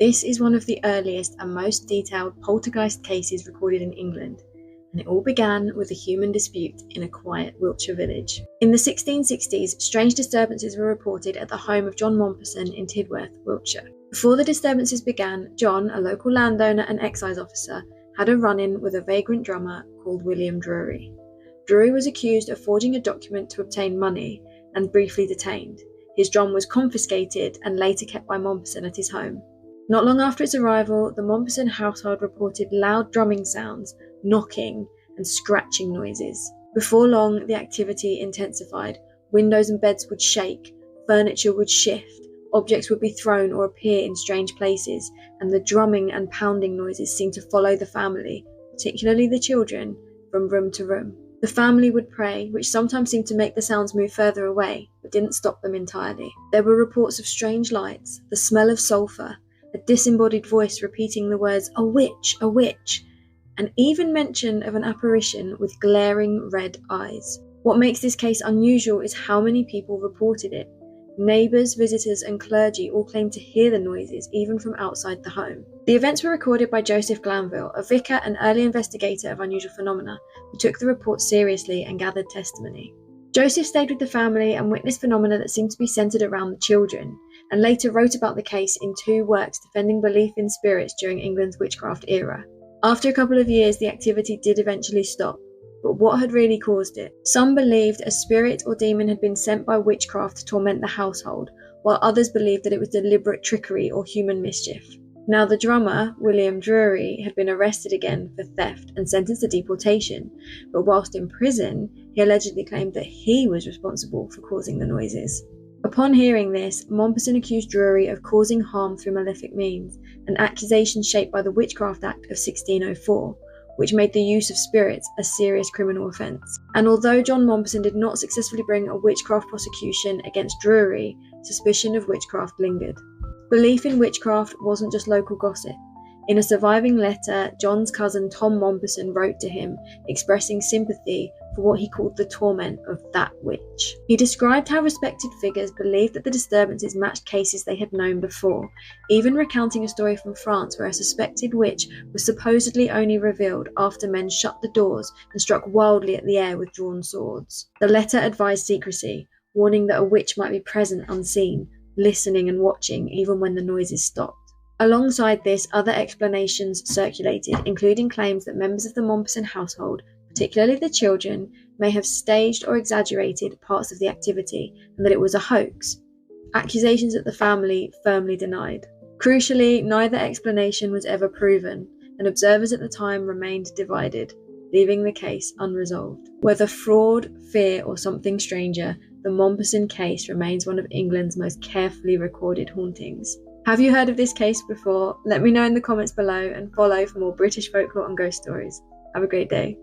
This is one of the earliest and most detailed poltergeist cases recorded in England, and it all began with a human dispute in a quiet Wiltshire village. In the 1660s, strange disturbances were reported at the home of John Mompesson in Tidworth, Wiltshire. Before the disturbances began, John, a local landowner and excise officer, had a run-in with a vagrant drummer called William Drury. Drury was accused of forging a document to obtain money and briefly detained. His drum was confiscated and later kept by Mompesson at his home. Not long after its arrival, the Mompesson household reported loud drumming sounds, knocking and scratching noises. Before long, the activity intensified. Windows and beds would shake, furniture would shift, objects would be thrown or appear in strange places, and the drumming and pounding noises seemed to follow the family, particularly the children, from room to room. The family would pray, which sometimes seemed to make the sounds move further away, but didn't stop them entirely. There were reports of strange lights, the smell of sulphur, a disembodied voice repeating the words, "A witch, a witch," and even mention of an apparition with glaring red eyes. What makes this case unusual is how many people reported it. Neighbours, visitors and clergy all claimed to hear the noises, even from outside the home. The events were recorded by Joseph Glanville, a vicar and early investigator of unusual phenomena, who took the report seriously and gathered testimony. Joseph stayed with the family and witnessed phenomena that seemed to be centred around the children, and later wrote about the case in 2 works defending belief in spirits during England's witchcraft era. After a couple of years, the activity did eventually stop. But what had really caused it? Some believed a spirit or demon had been sent by witchcraft to torment the household, while others believed that it was deliberate trickery or human mischief. Now, the drummer, William Drury, had been arrested again for theft and sentenced to deportation, but whilst in prison, he allegedly claimed that he was responsible for causing the noises. Upon hearing this, Mompesson accused Drury of causing harm through malefic means, an accusation shaped by the Witchcraft Act of 1604, which made the use of spirits a serious criminal offence. And although John Mompesson did not successfully bring a witchcraft prosecution against Drury, suspicion of witchcraft lingered. Belief in witchcraft wasn't just local gossip. In a surviving letter, John's cousin Tom Mompesson wrote to him, expressing sympathy for what he called the torment of that witch. He described how respected figures believed that the disturbances matched cases they had known before, even recounting a story from France where a suspected witch was supposedly only revealed after men shut the doors and struck wildly at the air with drawn swords. The letter advised secrecy, warning that a witch might be present unseen, listening and watching even when the noises stopped. Alongside this, other explanations circulated, including claims that members of the Mompesson household, particularly the children, may have staged or exaggerated parts of the activity and that it was a hoax. Accusations that the family firmly denied. Crucially, neither explanation was ever proven, and observers at the time remained divided, leaving the case unresolved. Whether fraud, fear, or something stranger, the Mompesson case remains one of England's most carefully recorded hauntings. Have you heard of this case before? Let me know in the comments below and follow for more British folklore and ghost stories. Have a great day.